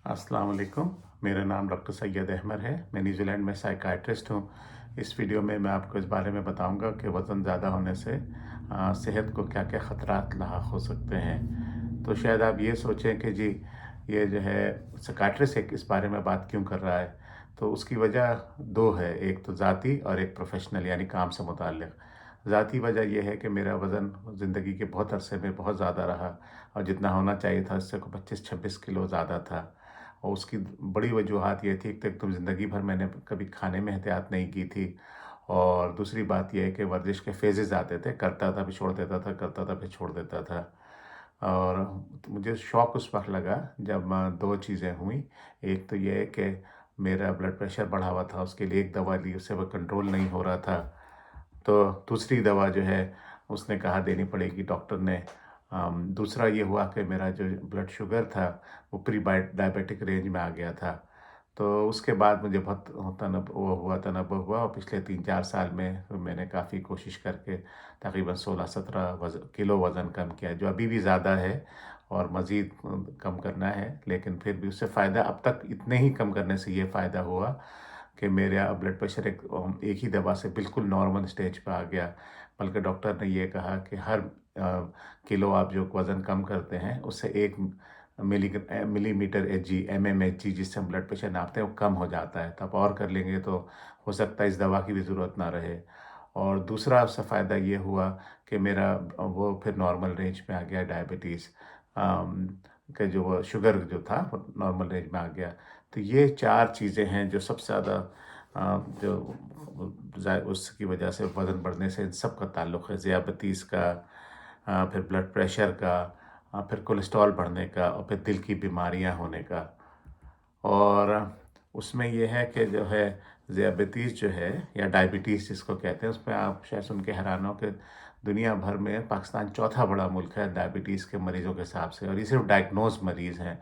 अस्सलाम वालेकुम। मेरा नाम डॉक्टर सैयद अहमद है। मैं न्यूज़ीलैंड में साइकियाट्रिस्ट हूँ। इस वीडियो में मैं आपको इस बारे में बताऊंगा कि वज़न ज़्यादा होने से सेहत को क्या-क्या ख़तरात लाहक़ हो सकते हैं। तो शायद आप ये सोचें कि जी ये जो है साइकियाट्रिस्ट एक इस बारे में बात क्यों कर रहा है? तो उसकी वजह 2 है, एक तो ज़ाती और एक प्रोफ़ेशनल यानी काम से मुताल्लिक़। ज़ाती वजह ये है कि मेरा वज़न ज़िंदगी के बहुत अरसे में बहुत ज़्यादा रहा और जितना होना चाहिए था उससे 25-26 किलो ज़्यादा था। और उसकी बड़ी वजूहात ये थी कि एक तो ज़िंदगी भर मैंने कभी खाने में एहतियात नहीं की थी और दूसरी बात ये है कि वर्जिश के फ़ेज़ेज़ आते थे, करता था फिर छोड़ देता था, करता था फिर छोड़ देता था। और मुझे शौक उस वक़्त लगा जब 2 चीज़ें हुई। एक तो ये है कि मेरा ब्लड प्रेशर बढ़ा हुआ था, उसके लिए एक दवा ली, उससे वो कंट्रोल नहीं हो रहा था। तो दूसरी दवा जो है उसने कहा देनी पड़ेगी डॉक्टर ने। दूसरा ये हुआ कि मेरा जो ब्लड शुगर था वो प्री डायबिटिक रेंज में आ गया था। तो उसके बाद मुझे बहुत तनब्बुह हुआ और पिछले 3-4 साल में मैंने काफ़ी कोशिश करके तकरीबन 16-17 किलो वज़न कम किया है, जो अभी भी ज़्यादा है और मज़ीद कम करना है। लेकिन फिर भी उससे फ़ायदा अब तक इतने ही कम करने से ये फ़ायदा हुआ कि मेरा ब्लड प्रेशर एक ही दवा से बिल्कुल नॉर्मल स्टेज पे आ गया। बल्कि डॉक्टर ने ये कहा कि हर किलो आप जो वज़न कम करते हैं उससे 1 मिलीमीटर Hg mmHg जिससे हम ब्लड प्रेशर नापते हैं वो कम हो जाता है। तो आप और कर लेंगे तो हो सकता है इस दवा की भी ज़रूरत ना रहे। और दूसरा उससे फ़ायदा ये हुआ कि मेरा वो फिर नॉर्मल रेंज में आ गया डायबिटीज़ के जो वो शुगर जो था वो नॉर्मल रेंज में आ गया। तो ये 4 चीज़ें हैं जो सबसे ज़्यादा उसकी वजह से वज़न बढ़ने से इन सब का ताल्लुक़ है। ज़ियादतीस का, फिर ब्लड प्रेशर का, फिर कोलेस्ट्रॉल बढ़ने का और फिर दिल की बीमारियां होने का। और उसमें ये है कि जो है ज़ियादतीस जो है या डायबिटीज़ जिसको कहते हैं, उसमें आप शायद सुन के हैरान हो कि दुनिया भर में पाकिस्तान चौथा बड़ा मुल्क है डायबिटीज़ के मरीज़ों के हिसाब से, और ये सिर्फ डायग्नोज मरीज़ हैं।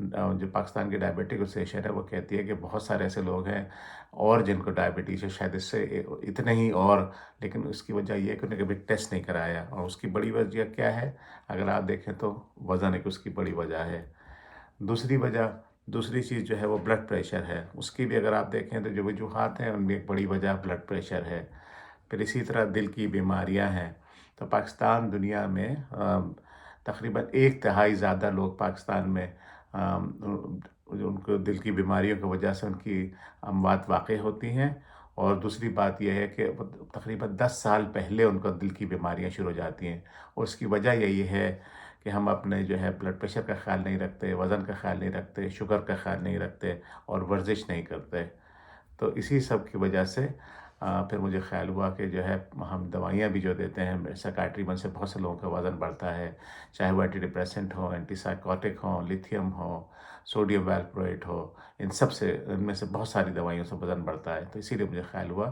जो पाकिस्तान की डायबिटिक एसोसिएशन है वो कहती है कि बहुत सारे ऐसे लोग हैं और जिनको डायबिटीज़ है, शायद इससे इतने ही और, लेकिन उसकी वजह ये है कि उन्हें कभी टेस्ट नहीं कराया। और उसकी बड़ी वजह क्या है? अगर आप देखें तो वज़न एक उसकी बड़ी वजह है। दूसरी चीज़ जो है वो ब्लड प्रेशर है। उसकी भी अगर आप देखें तो जो वजूहात हैं उनमें एक बड़ी वजह ब्लड प्रेशर है। फिर इसी तरह दिल की बीमारियां हैं। तो पाकिस्तान दुनिया में तकरीबन 1/3 ज़्यादा लोग पाकिस्तान में उनको दिल की बीमारियों की वजह से उनकी अमवात वाक़ई होती हैं। और दूसरी बात यह है कि तकरीबन 10 साल पहले उनको दिल की बीमारियां शुरू हो जाती हैं। और उसकी वजह यही है कि हम अपने जो है ब्लड प्रेशर का ख़्याल नहीं रखते, वज़न का ख़्याल नहीं रखते, शुगर का ख़्याल नहीं रखते और वर्जिश नहीं करते। तो इसी सब की वजह से फिर मुझे ख़्याल हुआ कि जो है हम दवाइयाँ भी जो देते हैं साइकियाट्री में से बहुत से लोगों का वज़न बढ़ता है, चाहे वो एंटी डिप्रेसेंट हो, एंटीसाइकोटिक हो, लिथियम हो, सोडियम वैल्प्रोएट हो, इनमें से बहुत सारी दवाइयों से वज़न बढ़ता है। तो इसीलिए मुझे ख़्याल हुआ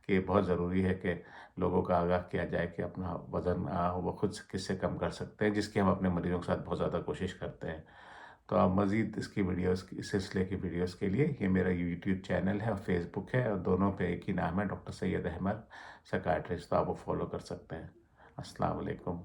कि बहुत ज़रूरी है कि लोगों को आगाह किया जाए कि अपना वज़न वो खुद से किससे कम कर सकते हैं, जिसकी हम अपने मरीज़ों के साथ बहुत ज़्यादा कोशिश करते हैं। तो आप मज़ीद इसकी वीडियोस इस सिलसिले की वीडियोस के लिए ये मेरा यूट्यूब चैनल है और फेसबुक है, और दोनों पे एक ही नाम है, डॉक्टर सैयद अहमद साइकियाट्रिस्ट। तो आप वो फॉलो कर सकते हैं। अस्सलाम वालेकुम।